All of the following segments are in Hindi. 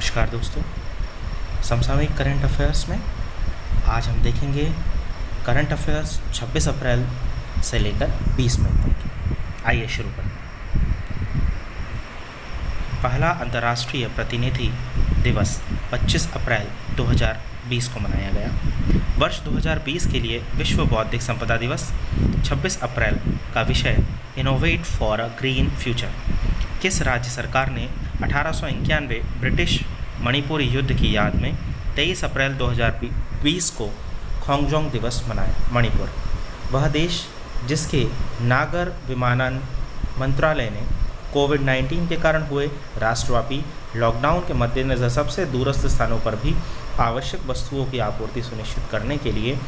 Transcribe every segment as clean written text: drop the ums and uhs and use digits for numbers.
नमस्कार दोस्तों। समसामयिक करंट अफेयर्स में आज हम देखेंगे करंट अफेयर्स 26 अप्रैल से लेकर 20 मई तक। आइए शुरू करते हैं। पहला अंतर्राष्ट्रीय प्रतिनिधि दिवस 25 अप्रैल 2020 को मनाया गया। वर्ष 2020 के लिए विश्व बौद्धिक संपदा दिवस 26 अप्रैल का विषय innovate for a green future. किस राज्य सरकार ने 1891 ब्रिटिश मणिपुरी युद्ध की याद में 23 अप्रैल 2020 को खोंगजोंग दिवस मनाया? मणिपुर वह देश जिसके नागर विमानन मंत्रालय ने कोविड-19 के कारण हुए राष्ट्रव्यापी लॉकडाउन के मद्देनज़र सबसे दूरस्थ स्थानों पर भी आवश्यक वस्तुओं की आपूर्ति सुनिश्चित करने के लिए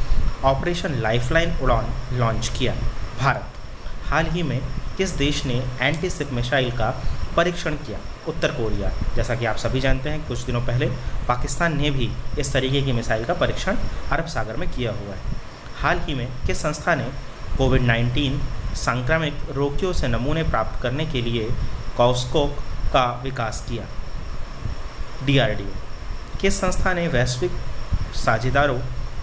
ऑपरेशन लाइफलाइन उड़ान लॉन्च किया। भारत हाल ही में किस देश ने एंटी-शिप मिसाइल का परीक्षण किया? उत्तर कोरिया। जैसा कि आप सभी जानते हैं, कुछ दिनों पहले पाकिस्तान ने भी इस तरीके की मिसाइल का परीक्षण अरब सागर में किया हुआ है। हाल ही में किस संस्था ने कोविड-19 संक्रामक रोगियों से नमूने प्राप्त करने के लिए कॉस्कोक का विकास किया? DRDO। किस संस्था ने वैश्विक साझेदारों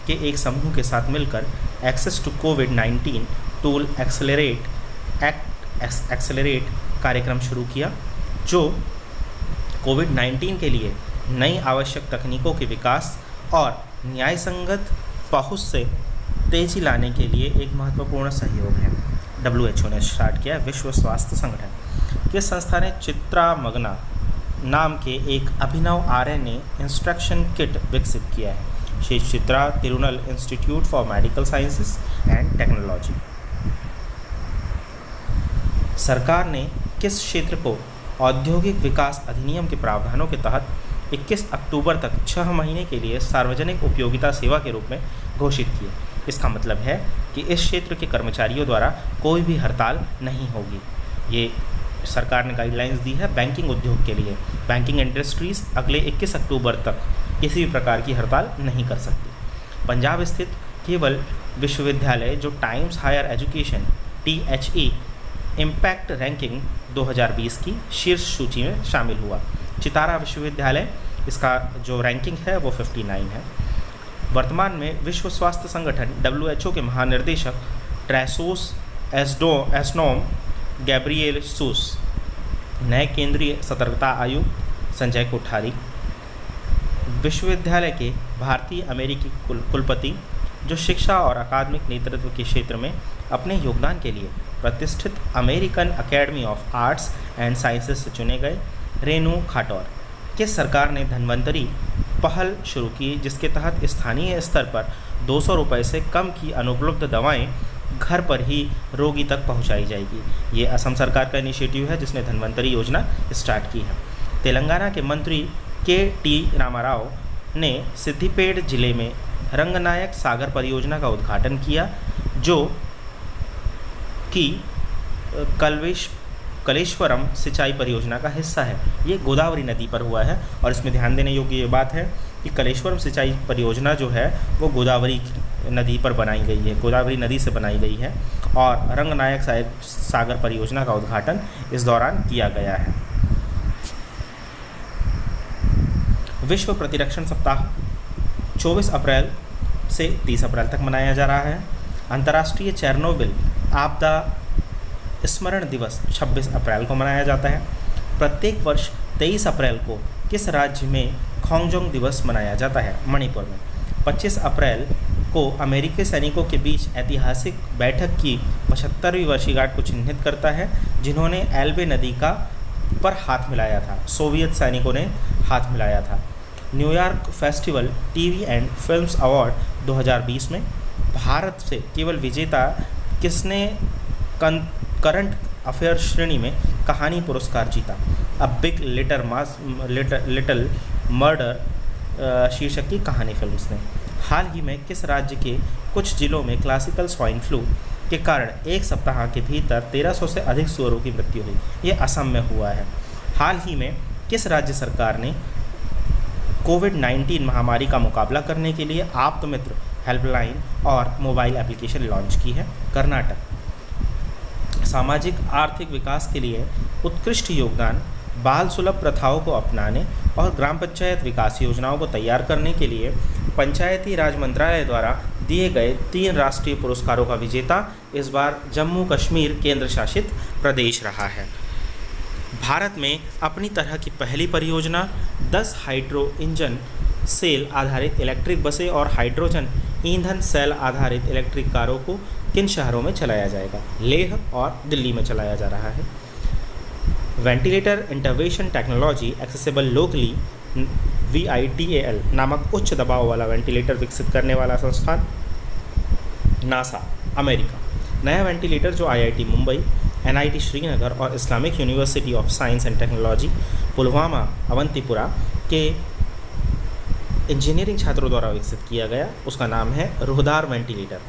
के एक समूह के साथ मिलकर एक्सेस टू कोविड-19 टूल एक्सेलरेट कार्यक्रम शुरू किया, जो कोविड-19 के लिए नई आवश्यक तकनीकों के विकास और न्यायसंगत पहुंच से तेजी लाने के लिए एक महत्वपूर्ण सहयोग है? WHO ने स्टार्ट किया। विश्व स्वास्थ्य संगठन। किस संस्था ने चित्रामग्ना नाम के एक अभिनव RNA इंस्ट्रक्शन किट विकसित किया है? Shri Chitra Tirunal institute for medical sciences and technology. सरकार ने किस क्षेत्र को औद्योगिक विकास अधिनियम के प्रावधानों के तहत 21 अक्टूबर तक 6 महीने के लिए सार्वजनिक उपयोगिता सेवा के रूप में घोषित किया? इसका मतलब है कि इस क्षेत्र के कर्मचारियों द्वारा कोई भी हड़ताल नहीं होगी। ये सरकार ने गाइडलाइंस दी है बैंकिंग उद्योग के लिए। बैंकिंग इंडस्ट्रीज़ अगले 21 अक्टूबर तक किसी भी प्रकार की हड़ताल नहीं कर सकती। पंजाब स्थित केवल विश्वविद्यालय जो Times Higher Education THE Impact Ranking 2020 की शीर्ष सूची में शामिल हुआ। चितारा विश्वविद्यालय, इसका जो रैंकिंग है वो 59 है। वर्तमान में विश्व स्वास्थ्य संगठन WHO के महानिर्देशक ट्रैसोस एस्नोम गैब्रिएलसूस, नए केंद्रीय सतर्कता आयुक्त संजय कोठारी, विश्वविद्यालय के भारतीय अमेरिकी कुलपति जो शिक्षा और अकादमिक नेतृत्व के क्षेत्र में अपने योगदान के लिए प्रतिष्ठित American academy of arts and sciences से चुने गए? रेनू खाटौर। किस सरकार ने धन्वंतरी पहल शुरू की जिसके तहत स्थानीय स्तर पर 200 रुपये से कम की अनुपलब्ध दवाएं घर पर ही रोगी तक पहुंचाई जाएगी? ये असम सरकार का इनिशिएटिव है जिसने धन्वंतरी योजना स्टार्ट की है। तेलंगाना के मंत्री KT रामाराव ने सिद्दीपेट जिले में रंगनायक सागर परियोजना का उद्घाटन किया, जो कि कलेश्वरम सिंचाई परियोजना का हिस्सा है। ये गोदावरी नदी पर हुआ है और इसमें ध्यान देने योग्य ये बात है कि कलेश्वरम सिंचाई परियोजना जो है वो गोदावरी नदी पर बनाई गई है, गोदावरी नदी से बनाई गई है और रंगनायक सागर परियोजना का उद्घाटन इस दौरान किया गया है। विश्व प्रतिरक्षण सप्ताह 24 अप्रैल से 30 अप्रैल तक मनाया जा रहा है। अंतर्राष्ट्रीय चेरनोबिल आपदा स्मरण दिवस 26 अप्रैल को मनाया जाता है। प्रत्येक वर्ष 23 अप्रैल को किस राज्य में खोंगजोंग दिवस मनाया जाता है? मणिपुर में। 25 अप्रैल को अमेरिकी सैनिकों के बीच ऐतिहासिक बैठक की 75वीं वर्षगांठ को चिन्हित करता है, जिन्होंने एल्बे नदी पर हाथ मिलाया था। सोवियत सैनिकों ने हाथ मिलाया था। New York festival TV and films award 2020 में भारत से केवल विजेता किसने करंट अफेयर श्रेणी में कहानी पुरस्कार जीता? अ बिग लिटिल मर्डर शीर्षक की कहानी फिल्म्स ने। हाल ही में किस राज्य के कुछ जिलों में क्लासिकल स्वाइन फ्लू के कारण एक सप्ताह के भीतर 1300 से अधिक सूअरों की मृत्यु हुई? ये असम में हुआ है। हाल ही में किस राज्य सरकार ने कोविड-19 महामारी का मुकाबला करने के लिए आप्तमित्र हेल्पलाइन और मोबाइल एप्लीकेशन लॉन्च की है? कर्नाटक। सामाजिक आर्थिक विकास के लिए उत्कृष्ट योगदान, बाल सुलभ प्रथाओं को अपनाने और ग्राम पंचायत विकास योजनाओं को तैयार करने के लिए पंचायती राज मंत्रालय द्वारा दिए गए 3 राष्ट्रीय पुरस्कारों का विजेता इस बार जम्मू कश्मीर केंद्र शासित प्रदेश रहा है। भारत में अपनी तरह की पहली परियोजना 10 हाइड्रो इंजन सेल आधारित इलेक्ट्रिक बसें और हाइड्रोजन ईंधन सेल आधारित इलेक्ट्रिक कारों को किन शहरों में चलाया जाएगा? लेह और दिल्ली में चलाया जा रहा है। Ventilator intervention technology accessible locally VITAL नामक उच्च दबाव वाला वेंटिलेटर विकसित करने वाला संस्थान नासा अमेरिका। नया वेंटिलेटर जो IIT मुंबई, NIT श्रीनगर और Islamic University of Science and Technology Pulwama Awantipora के इंजीनियरिंग छात्रों द्वारा विकसित किया गया, उसका नाम है रुहदार वेंटिलेटर।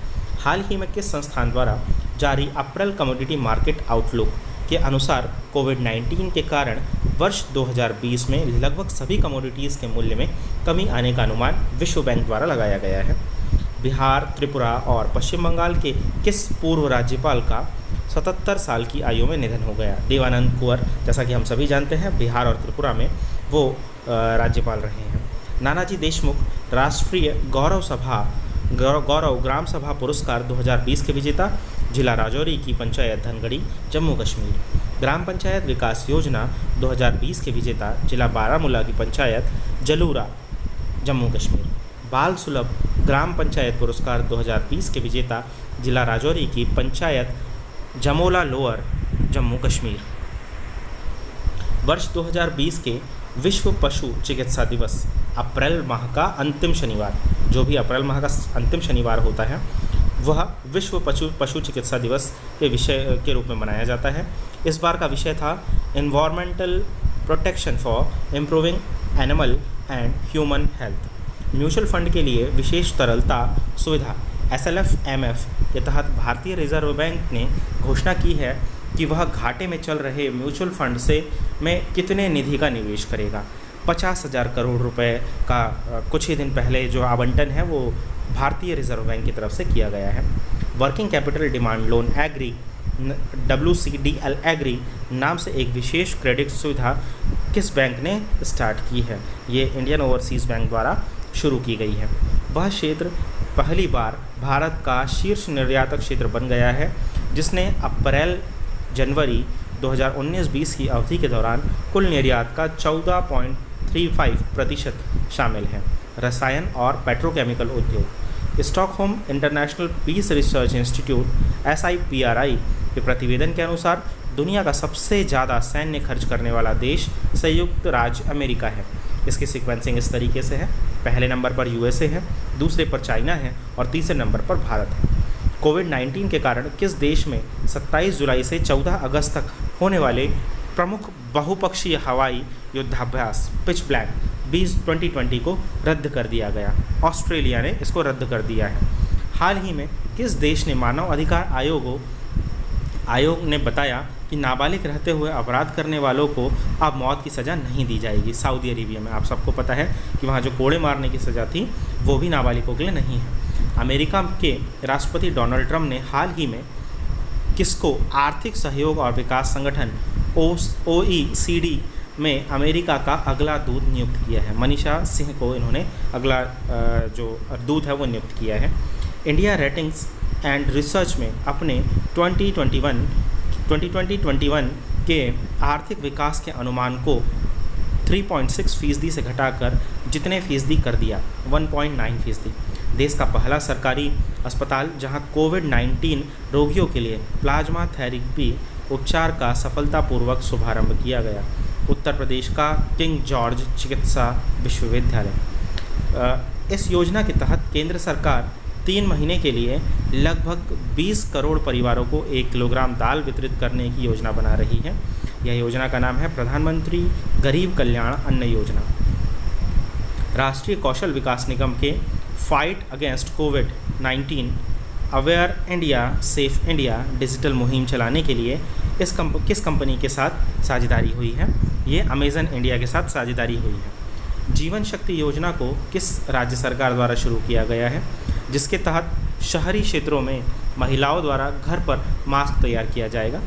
हाल ही में किस संस्थान द्वारा जारी अप्रैल कमोडिटी मार्केट आउटलुक के अनुसार कोविड-19 के कारण वर्ष 2020 में लगभग सभी कमोडिटीज़ के मूल्य में कमी आने का अनुमान विश्व बैंक द्वारा लगाया गया है? बिहार, त्रिपुरा और पश्चिम बंगाल के किस पूर्व राज्यपाल का 77 साल की आयु में निधन हो गया? देवानंद कुंवर, जैसा कि हम सभी जानते हैं बिहार और त्रिपुरा में वो राज्यपाल रहे हैं। नानाजी देशमुख राष्ट्रीय गौरव ग्राम सभा पुरस्कार 2020 के विजेता जिला राजौरी की पंचायत धनगढ़ी जम्मू कश्मीर। ग्राम पंचायत विकास योजना 2020 के विजेता जिला बारामूला की पंचायत जलूरा जम्मू कश्मीर। बाल सुलभ ग्राम पंचायत पुरस्कार 2020 के विजेता जिला राजौरी की पंचायत जमोला लोअर जम्मू कश्मीर। वर्ष 2020 के विश्व पशु चिकित्सा दिवस अप्रैल माह का अंतिम शनिवार, जो भी अप्रैल माह का अंतिम शनिवार होता है वह विश्व पशु चिकित्सा दिवस के विषय के रूप में मनाया जाता है। इस बार का विषय था environmental protection for improving animal and human health. Mutual fund के लिए विशेष तरलता सुविधा SLF-MF के तहत भारतीय रिजर्व बैंक ने घोषणा की है कि वह घाटे में चल रहे म्यूचुअल फंड में कितने निधि का निवेश करेगा। 50,000 करोड़ रुपए का कुछ ही दिन पहले जो आवंटन है वो भारतीय रिजर्व बैंक की तरफ से किया गया है। Working capital demand loan agri WCDL agri नाम से एक विशेष क्रेडिट सुविधा किस बैंक ने स्टार्ट की है? ये इंडियन ओवरसीज़ बैंक द्वारा शुरू की गई है। वह क्षेत्र पहली बार भारत का शीर्ष निर्यातक क्षेत्र बन गया है, जिसने अप्रैल-जनवरी 2019-20 की अवधि के दौरान कुल निर्यात का 14.35% शामिल है। रसायन और पेट्रोकेमिकल उद्योग। Stockholm International Peace Research Institute SIPRI के प्रतिवेदन के अनुसार दुनिया का सबसे ज़्यादा सैन्य खर्च करने वाला देश संयुक्त राज्य अमेरिका है। इसकी सीक्वेंसिंग इस तरीके से है, पहले नंबर पर USA है, दूसरे पर चाइना है और तीसरे नंबर पर भारत है। कोविड-19 के कारण किस देश में 27 जुलाई से 14 अगस्त तक होने वाले प्रमुख बहुपक्षीय हवाई युद्धाभ्यास पिच ब्लैक 2020 को रद्द कर दिया गया? ऑस्ट्रेलिया ने इसको रद्द कर दिया है। हाल ही में किस देश ने मानव अधिकार आयोग ने बताया कि नाबालिग रहते हुए अपराध करने वालों को अब मौत की सज़ा नहीं दी जाएगी? सऊदी अरेबिया में। आप सबको पता है कि वहाँ जो कोड़े मारने की सज़ा थी वो भी नाबालिगों के लिए नहीं है। अमेरिका के राष्ट्रपति डोनाल्ड ट्रंप ने हाल ही में किसको आर्थिक सहयोग और विकास संगठन OECD में अमेरिका का अगला दूत नियुक्त किया है? मनीषा सिंह को इन्होंने अगला जो दूत है वो नियुक्त किया है। इंडिया रेटिंग्स एंड रिसर्च में अपने 2020-21 के आर्थिक विकास के अनुमान को 3.6% से घटाकर जितने फीसदी कर दिया? 1.9%। देश का पहला सरकारी अस्पताल जहां कोविड-19 रोगियों के लिए प्लाज्मा थेरेपी उपचार का सफलतापूर्वक शुभारंभ किया गया? उत्तर प्रदेश का किंग जॉर्ज चिकित्सा विश्वविद्यालय। इस योजना के तहत केंद्र सरकार 3 महीने के लिए लगभग 20 करोड़ परिवारों को 1 किलोग्राम दाल वितरित करने की योजना बना रही है। यह योजना का नाम है प्रधानमंत्री गरीब कल्याण अन्न योजना। राष्ट्रीय कौशल विकास निगम के फाइट अगेंस्ट कोविड-19 aware India safe India digital मुहिम चलाने के लिए किस कंपनी के साथ साझेदारी हुई है? ये अमेज़न इंडिया के साथ साझेदारी हुई है। जीवन शक्ति योजना को किस राज्य सरकार द्वारा शुरू किया गया है, जिसके तहत शहरी क्षेत्रों में महिलाओं द्वारा घर पर मास्क तैयार किया जाएगा?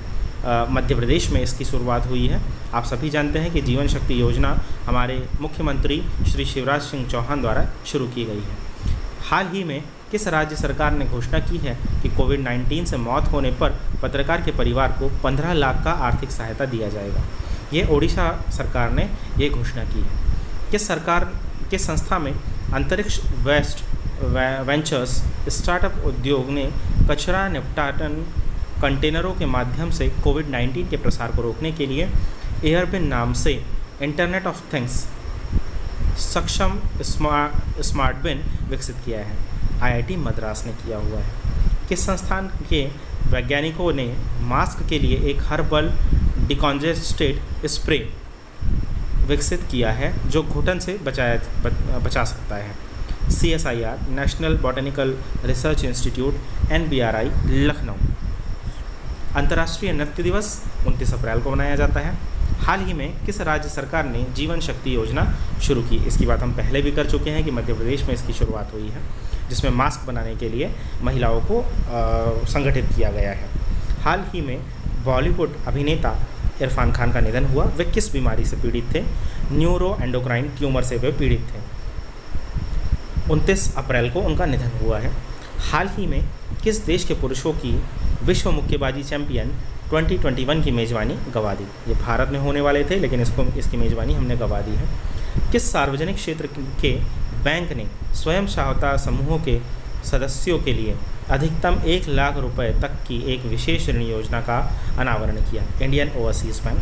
मध्य प्रदेश में इसकी शुरुआत हुई है। आप सभी जानते हैं कि जीवन शक्ति योजना हमारे मुख्यमंत्री श्री शिवराज सिंह चौहान द्वारा शुरू की गई है। हाल ही में किस राज्य सरकार ने घोषणा की है कि कोविड-19 से मौत होने पर पत्रकार के परिवार को 15 लाख का आर्थिक सहायता दिया जाएगा? ये ओडिशा सरकार ने ये घोषणा की है। किस संस्था में अंतरिक्ष वेंचर्स स्टार्टअप उद्योग ने कचरा निपटान कंटेनरों के माध्यम से कोविड-19 के प्रसार को रोकने के लिए एयरबिन नाम से इंटरनेट ऑफ थिंग्स सक्षम स्मार्ट बिन विकसित किया है? आईआईटी मद्रास ने किया हुआ है। किस संस्थान के वैज्ञानिकों ने मास्क के लिए एक हर्बल डिकॉन्जेस्टेड स्प्रे विकसित किया है जो घुटन से बचा सकता है? CSIR national botanical research institute NBRI Lucknow. अंतर्राष्ट्रीय नृत्य दिवस 29 अप्रैल को मनाया जाता है। हाल ही में किस राज्य सरकार ने जीवन शक्ति योजना शुरू की? इसकी बात हम पहले भी कर चुके हैं कि मध्य प्रदेश में इसकी शुरुआत हुई है, जिसमें मास्क बनाने के लिए महिलाओं को संगठित किया गया है। हाल ही में बॉलीवुड अभिनेता इरफान खान का निधन हुआ। वे किस बीमारी से पीड़ित थे? न्यूरो एंडोक्राइन ट्यूमर से वे पीड़ित थे। 29 अप्रैल को उनका निधन हुआ है। हाल ही में किस देश के पुरुषों की विश्व मुक्केबाजी चैंपियन 2021 की मेज़बानी गंवा दी? ये भारत में होने वाले थे, लेकिन इसकी मेज़बानी हमने गंवा दी है। किस सार्वजनिक क्षेत्र के बैंक ने स्वयं सहायता समूहों के सदस्यों के लिए अधिकतम 1 लाख रुपए तक की एक विशेष ऋण योजना का अनावरण किया? Indian overseas bank.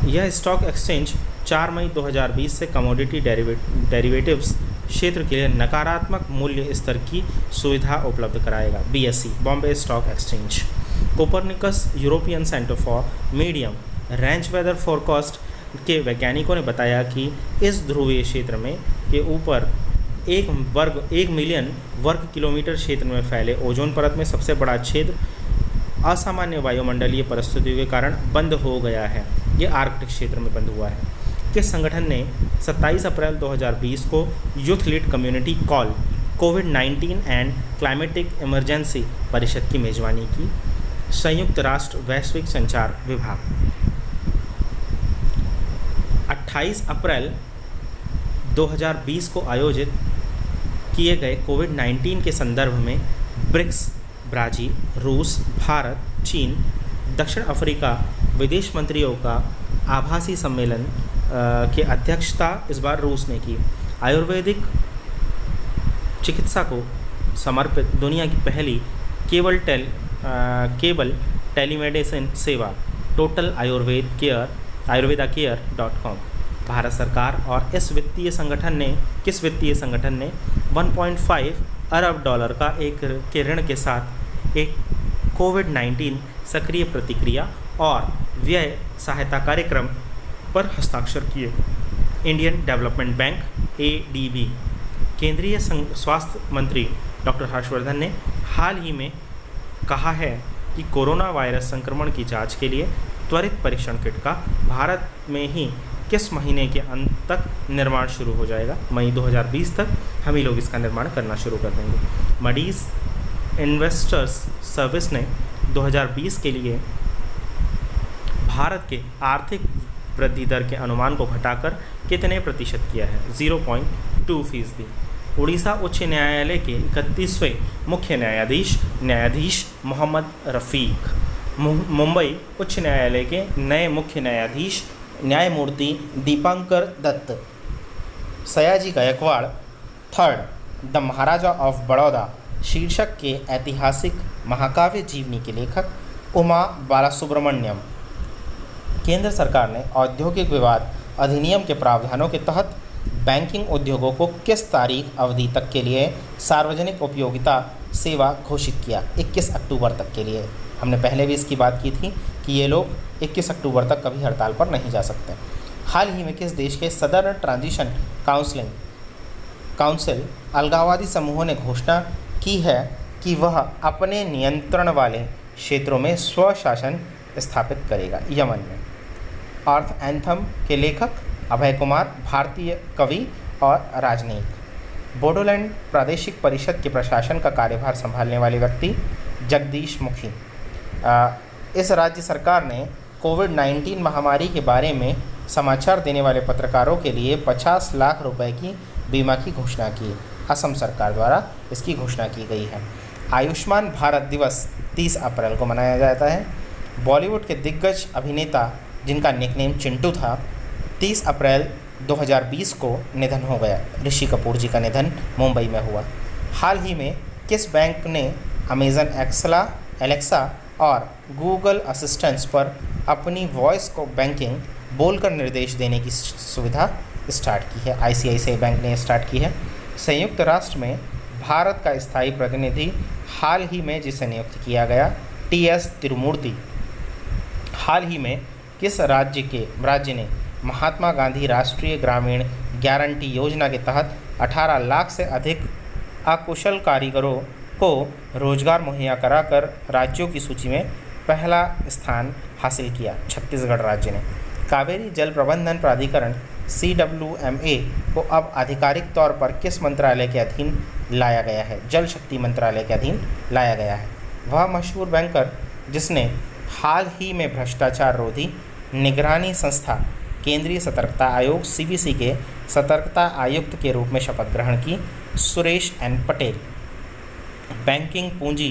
यह स्टॉक एक्सचेंज 4 मई 2020 से कमोडिटी डेरिवेटिव्स क्षेत्र के लिए नकारात्मक मूल्य स्तर की सुविधा उपलब्ध कराएगा? BSE Bombay Stock Exchange. Copernicus European Centre for Medium Range Weather Forecast के वैज्ञानिकों ने बताया कि इस ध्रुवीय क्षेत्र में के ऊपर 1 मिलियन वर्ग किलोमीटर क्षेत्र में फैले ओजोन परत में सबसे बड़ा छेद असामान्य वायुमंडलीय परिस्थितियों के कारण बंद हो गया है। ये आर्कटिक क्षेत्र में बंद हुआ है। किस संगठन ने 27 अप्रैल 2020 को youth lead community call covid and climatic emergency परिषद की मेज़बानी की? संयुक्त राष्ट्र वैश्विक संचार विभाग। 28 अप्रैल 2020 को आयोजित किए गए कोविड-19 के संदर्भ में ब्रिक्स ब्राज़ील, रूस, भारत, चीन, दक्षिण अफ्रीका विदेश मंत्रियों का आभासी सम्मेलन की अध्यक्षता इस बार रूस ने की। आयुर्वेदिक चिकित्सा को समर्पित दुनिया की पहली केबल टेलीमेडिसिन सेवा टोटल आयुर्वेदा केयर.com। भारत सरकार और किस वित्तीय संगठन ने 1.5 अरब डॉलर का के ऋण के साथ एक कोविड-19 सक्रिय प्रतिक्रिया और व्यय सहायता कार्यक्रम पर हस्ताक्षर किए? Indian development bank ADB। केंद्रीय स्वास्थ्य मंत्री डॉक्टर हर्षवर्धन ने हाल ही में कहा है कि कोरोना वायरस संक्रमण की जांच के लिए त्वरित परीक्षण किट का भारत में ही किस महीने के अंत तक निर्माण शुरू हो जाएगा? मई 2020 तक हम ही लोग इसका निर्माण करना शुरू कर देंगे। मडीज इन्वेस्टर्स सर्विस ने 2020 के लिए भारत के आर्थिक वृद्धि दर के अनुमान को घटाकर कितने प्रतिशत किया है? 0.2%। उड़ीसा उच्च न्यायालय के 31वें मुख्य न्यायाधीश मोहम्मद रफ़ीक, मुंबई उच्च न्यायालय के नए मुख्य न्यायाधीश न्यायमूर्ति Dipankar Datta, Sayaji Gaekwad third the Maharaja of Baroda शीर्षक के ऐतिहासिक महाकाव्य जीवनी के लेखक उमा बालासुब्रमण्यम। केंद्र सरकार ने औद्योगिक विवाद अधिनियम के प्रावधानों के तहत बैंकिंग उद्योगों को किस तारीख अवधि तक के लिए सार्वजनिक उपयोगिता सेवा घोषित किया? 21 अक्टूबर तक के लिए। हमने पहले भी इसकी बात की थी कि ये लोग 21 अक्टूबर तक कभी हड़ताल पर नहीं जा सकते। हाल ही में किस देश के सदर्न ट्रांजिशन काउंसिल अलगाववादी समूहों ने घोषणा की है कि वह अपने नियंत्रण वाले क्षेत्रों में स्वशासन स्थापित करेगा? यमन में। अर्थ एंथम के लेखक अभय कुमार, भारतीय कवि और राजनयिक। बोडोलैंड प्रादेशिक परिषद के प्रशासन का कार्यभार संभालने वाले व्यक्ति जगदीश मुखी। इस राज्य सरकार ने कोविड-19 महामारी के बारे में समाचार देने वाले पत्रकारों के लिए 50 लाख रुपए की बीमा की घोषणा की। असम सरकार द्वारा इसकी घोषणा की गई है। आयुष्मान भारत दिवस 30 अप्रैल को मनाया जाता है। बॉलीवुड के दिग्गज अभिनेता जिनका निकनेम चिंटू था, 30 अप्रैल 2020 को निधन हो गया। ऋषि कपूर जी का निधन मुंबई में हुआ। हाल ही में किस बैंक ने अमेजन एलेक्सा और गूगल असिस्टेंट्स पर अपनी वॉइस को बैंकिंग बोलकर निर्देश देने की सुविधा स्टार्ट की है? आईसीआईसीआई बैंक ने स्टार्ट की है। संयुक्त राष्ट्र में भारत का स्थायी प्रतिनिधि हाल ही में जिसे नियुक्त किया गया, टीएस तिरुमूर्ति, हाल ही में किस राज्य ने महात्मा गांधी राष्ट्रीय ग्रामीण गारंटी योजना के तहत 18 लाख से अधिक अकुशल कारीगरों को रोजगार मुहैया कराकर राज्यों की सूची में पहला स्थान हासिल किया? छत्तीसगढ़ राज्य ने। कावेरी जल प्रबंधन प्राधिकरण CWMA को अब आधिकारिक तौर पर किस मंत्रालय के अधीन लाया गया है? जल शक्ति मंत्रालय के अधीन लाया गया है। वह मशहूर बैंकर जिसने हाल ही में भ्रष्टाचार रोधी निगरानी संस्था केंद्रीय सतर्कता आयोग CBC के सतर्कता आयुक्त के रूप में शपथ ग्रहण की, सुरेश एन पटेल। बैंकिंग, पूंजी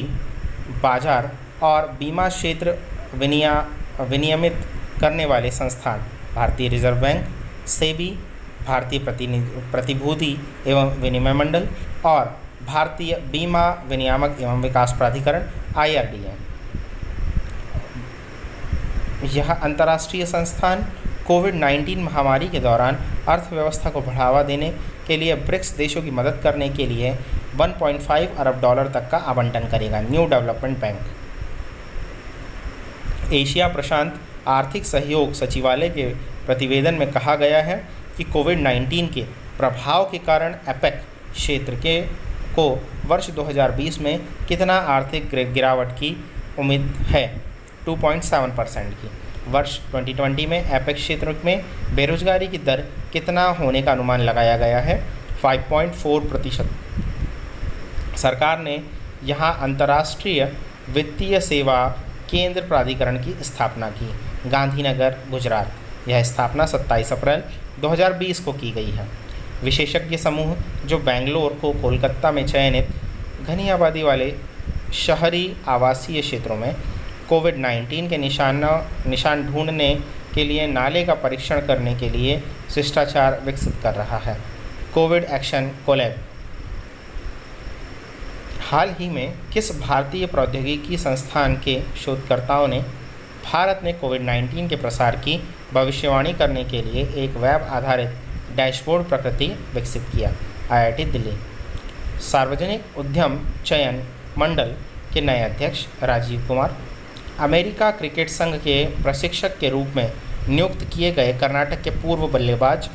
बाजार और बीमा क्षेत्र विनियमित करने वाले संस्थान भारतीय रिजर्व बैंक, सेबी, भारतीय प्रतिभूति एवं विनिमय मंडल और भारतीय बीमा विनियामक एवं विकास प्राधिकरण IRDA। यह अंतर्राष्ट्रीय संस्थान कोविड-19 महामारी के दौरान अर्थव्यवस्था को बढ़ावा देने के लिए ब्रिक्स देशों की मदद करने के लिए 1.5 अरब डॉलर तक का आवंटन करेगा। New development bank. एशिया प्रशांत आर्थिक सहयोग सचिवालय के प्रतिवेदन में कहा गया है कि कोविड-19 के प्रभाव के कारण एपेक क्षेत्र को वर्ष 2020 में कितना आर्थिक गिरावट की उम्मीद है? 2.7% की। वर्ष 2020 में एपेक क्षेत्र में बेरोजगारी की दर कितना होने का अनुमान लगाया गया है? 5.4%। सरकार ने यहाँ अंतर्राष्ट्रीय वित्तीय सेवा केंद्र प्राधिकरण की स्थापना की, गांधीनगर, गुजरात। यह स्थापना 27 अप्रैल 2020 को की गई है। विशेषज्ञ समूह जो बेंगलोर को कोलकाता में चयनित घनी आबादी वाले शहरी आवासीय क्षेत्रों में कोविड-19 के निशान ढूंढने के लिए नाले का परीक्षण करने के लिए शिष्टाचार विकसित कर रहा है। Covid action collab. हाल ही में किस भारतीय प्रौद्योगिकी संस्थान के शोधकर्ताओं ने भारत में कोविड-19 के प्रसार की भविष्यवाणी करने के लिए एक वेब आधारित डैशबोर्ड प्रकृति विकसित किया? IIT दिल्ली। सार्वजनिक उद्यम चयन मंडल के नए अध्यक्ष राजीव कुमार। अमेरिका क्रिकेट संघ के प्रशिक्षक के रूप में नियुक्त किए गए कर्नाटक के पूर्व बल्लेबाज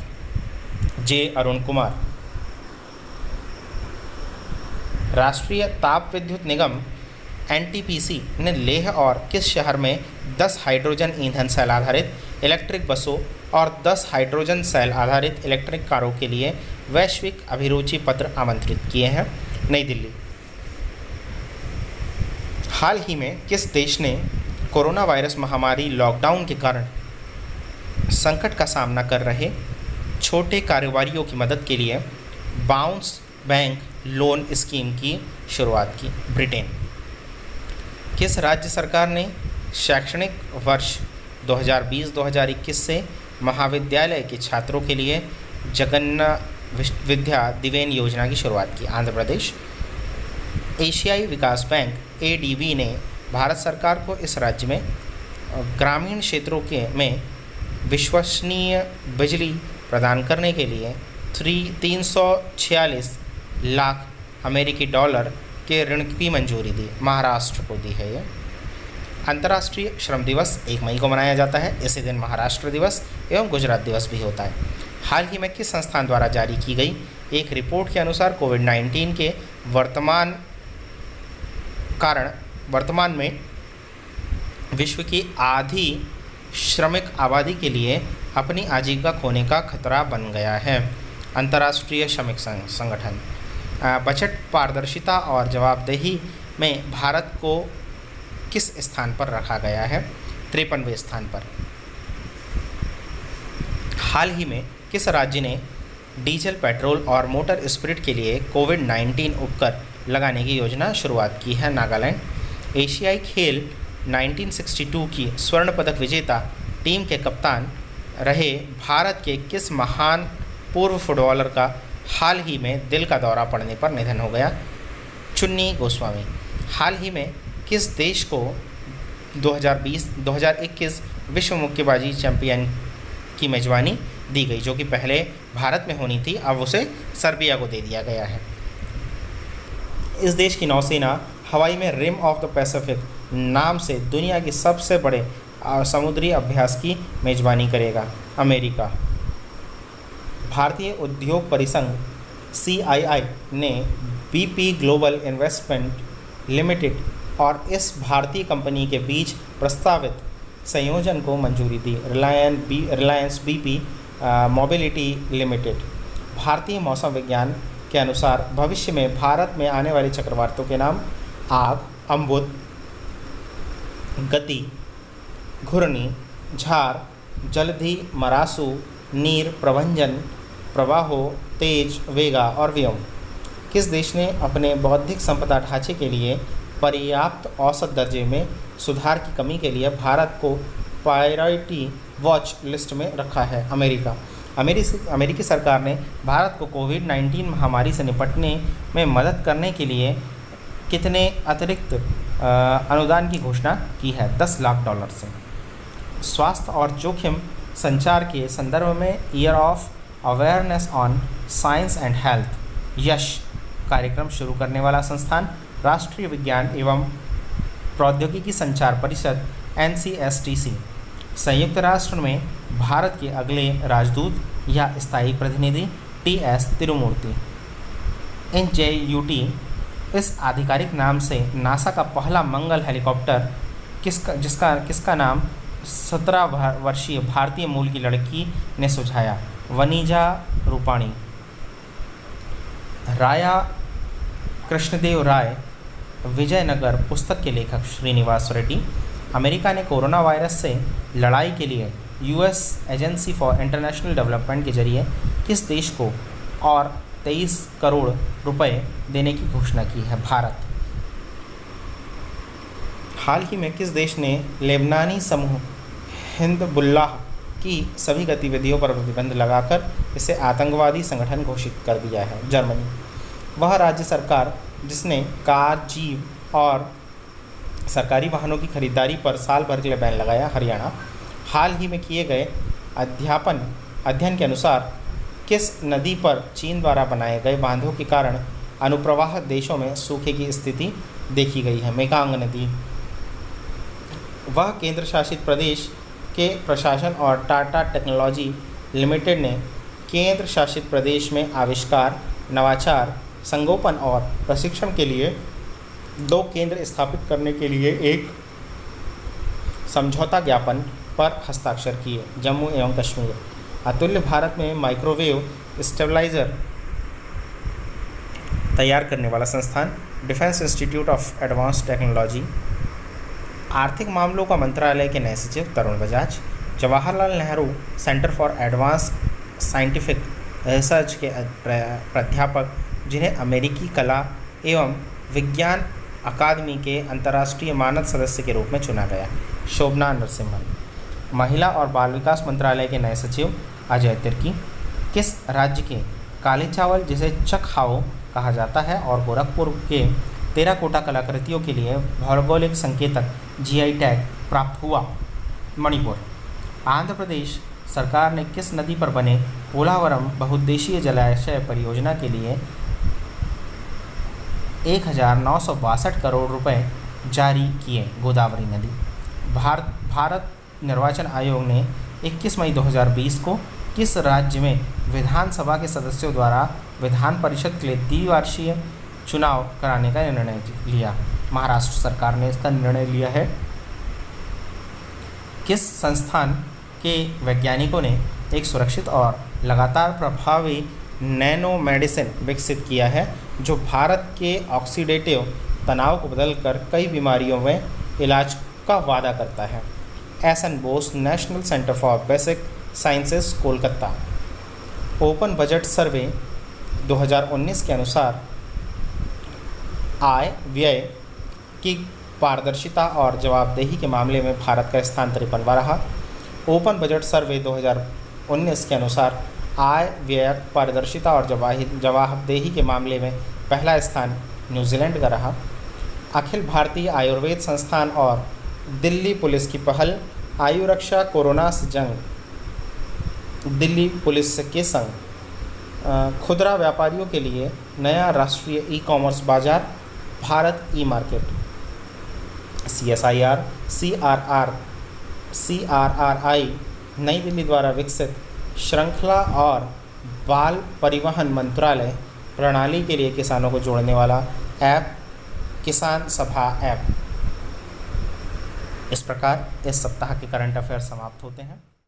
J. अरुण कुमार। राष्ट्रीय ताप विद्युत निगम NTPC ने लेह और किस शहर में 10 हाइड्रोजन ईंधन सेल आधारित इलेक्ट्रिक बसों और 10 हाइड्रोजन सेल आधारित इलेक्ट्रिक कारों के लिए वैश्विक अभिरुचि पत्र आमंत्रित किए हैं? नई दिल्ली। हाल ही में किस देश ने कोरोना वायरस महामारी लॉकडाउन के कारण संकट का सामना कर रहे छोटे कारोबारियों की मदद के लिए बाउंस बैंक लोन स्कीम की शुरुआत की? ब्रिटेन। किस राज्य सरकार ने शैक्षणिक वर्ष 2020-2021 से महाविद्यालय के छात्रों के लिए जगन्ना विद्या दिवेन योजना की शुरुआत की? आंध्र प्रदेश। एशियाई विकास बैंक ADB ने भारत सरकार को इस राज्य में ग्रामीण क्षेत्रों में विश्वसनीय बिजली प्रदान करने के लिए 346 लाख अमेरिकी डॉलर के ऋण की मंजूरी दी। महाराष्ट्र को दी है। यह अंतर्राष्ट्रीय श्रम दिवस 1 मई को मनाया जाता है। इसी दिन महाराष्ट्र दिवस एवं गुजरात दिवस भी होता है। हाल ही में किस संस्थान द्वारा जारी की गई एक रिपोर्ट के अनुसार कोविड-19 के वर्तमान में विश्व की आधी श्रमिक आबादी के लिए अपनी आजीविका खोने का खतरा बन गया है? अंतर्राष्ट्रीय श्रमिक संगठन। बजट पारदर्शिता और जवाबदेही में भारत को किस स्थान पर रखा गया है? 53वें स्थान पर। हाल ही में किस राज्य ने डीजल, पेट्रोल और मोटर स्पिरिट के लिए कोविड-19 उपकर लगाने की योजना शुरुआत की है? नागालैंड। एशियाई खेल 1962 की स्वर्ण पदक विजेता टीम के कप्तान रहे भारत के किस महान पूर्व फुटबॉलर का हाल ही में दिल का दौरा पड़ने पर निधन हो गया? चुन्नी गोस्वामी। हाल ही में किस देश को 2021 विश्व मुक्केबाजी चैंपियन की मेजबानी दी गई, जो कि पहले भारत में होनी थी, अब उसे सर्बिया को दे दिया गया है? इस देश की नौसेना हवाई में रिम ऑफ द पैसिफिक नाम से दुनिया की सबसे बड़े समुद्री अभ्यास की मेजबानी करेगा? अमेरिका। भारतीय उद्योग परिसंघ CII ने BP ग्लोबल इन्वेस्टमेंट लिमिटेड और इस भारतीय कंपनी के बीच प्रस्तावित संयोजन को मंजूरी दी? Reliance BP mobility limited. भारतीय मौसम विज्ञान के अनुसार भविष्य में भारत में आने वाले चक्रवातों के नाम? आग, अम्बुद, गति, घूर्णी, झार, जलधि, मरासू, नीर, प्रभंजन, प्रवाहो, तेज, वेगा और व्योम। किस देश ने अपने बौद्धिक संपदा ढांचे के लिए पर्याप्त औसत दर्जे में सुधार की कमी के लिए भारत को प्रायोरिटी वॉच लिस्ट में रखा है? अमेरिका। अमेरिकी सरकार ने भारत को कोविड-19 महामारी से निपटने में मदद करने के लिए कितने अतिरिक्त अनुदान की घोषणा की है? $10 लाख से। स्वास्थ्य और जोखिम संचार के संदर्भ में year of awareness on science and health यश कार्यक्रम शुरू करने वाला संस्थान? राष्ट्रीय विज्ञान एवं प्रौद्योगिकी संचार परिषद NCSTC। संयुक्त राष्ट्र में भारत के अगले राजदूत या स्थायी प्रतिनिधि? TS तिरुमूर्ति। NJUT इस आधिकारिक नाम से नासा का पहला मंगल हेलीकॉप्टर किसका नाम 17 वर्षीय भारतीय मूल की लड़की ने सुझाया? वनीजा रूपाणी। राया कृष्णदेव राय विजयनगर पुस्तक के लेखक? श्रीनिवास रेड्डी। अमेरिका ने कोरोना वायरस से लड़ाई के लिए US agency for international development के जरिए किस देश को और 23 करोड़ रुपए देने की घोषणा की है? भारत। हाल ही में किस देश ने लेबनानी समूह हिजबुल्लाह की सभी गतिविधियों पर प्रतिबंध लगाकर इसे आतंकवादी संगठन घोषित कर दिया है? जर्मनी। वह राज्य सरकार जिसने कार, जीप और सरकारी वाहनों की खरीदारी पर साल भर के लिए बैन लगाया? हरियाणा। हाल ही में किए गए अध्ययन के अनुसार किस नदी पर चीन द्वारा बनाए गए बांधों के कारण अनुप्रवाह देशों में सूखे की स्थिति देखी गई है? मेकांग नदी। वह केंद्र शासित प्रदेश के प्रशासन और टाटा टेक्नोलॉजी लिमिटेड ने केंद्र शासित प्रदेश में आविष्कार, नवाचार, संगोपन और प्रशिक्षण के लिए 2 केंद्र स्थापित करने के लिए एक समझौता ज्ञापन पर हस्ताक्षर किए? जम्मू एवं कश्मीर। अतुल्य भारत में माइक्रोवेव स्टेबलाइजर तैयार करने वाला संस्थान? Defence institute of advance technology. आर्थिक मामलों का मंत्रालय के नए सचिव? Tarun Bajaj. Jawaharlal Nehru centre for advance scientific research के प्राध्यापक जिन्हें अमेरिकी कला एवं विज्ञान अकादमी के अंतर्राष्ट्रीय मानद सदस्य के रूप में चुना गया? शोभना नरसिम्हन। महिला और बाल विकास मंत्रालय के नए सचिव? अजय तिर्की। किस राज्य के काले चावल जिसे चकहाओ कहा जाता है और गोरखपुर के टेराकोटा कलाकृतियों के लिए भौगोलिक संकेतक GI टैग प्राप्त हुआ? मणिपुर। आंध्र प्रदेश सरकार ने किस नदी पर बने पोलावरम बहुउद्देशीय जलाशय परियोजना के लिए 1962 करोड़ रुपए जारी किए? गोदावरी नदी। भारत निर्वाचन आयोग ने 21 मई 2020 को किस राज्य में विधानसभा के सदस्यों द्वारा विधान परिषद के लिए द्विवार्षीय चुनाव कराने का निर्णय लिया? महाराष्ट्र सरकार ने इसका निर्णय लिया है। किस संस्थान के वैज्ञानिकों ने एक सुरक्षित और लगातार प्रभावी नैनो मेडिसिन विकसित किया है जो भारत के ऑक्सीडेटिव तनाव को बदलकर कई बीमारियों में इलाज का वादा करता है? S N Bose national centre for basic sciences Kolkata. Open budget survey 2019 के अनुसार आय व्यय की पारदर्शिता और जवाबदेही के मामले में भारत का स्थान 53वां रहा। ओपन बजट सर्वे 2019 के अनुसार आय व्यय पारदर्शिता और जवाबदेही के मामले में पहला स्थान न्यूजीलैंड का रहा। अखिल भारतीय आयुर्वेद संस्थान और दिल्ली पुलिस की पहल आयु रक्षा कोरोना से जंग दिल्ली पुलिस के संग खुदरा व्यापारियों के लिए नया राष्ट्रीय ई कॉमर्स बाजार भारत ई मार्केट। CSIR CRRI नई दिल्ली द्वारा विकसित श्रृंखला और बाल परिवहन मंत्रालय प्रणाली के लिए किसानों को जोड़ने वाला ऐप किसान सभा ऐप। इस प्रकार इस सप्ताह के करंट अफेयर समाप्त होते हैं।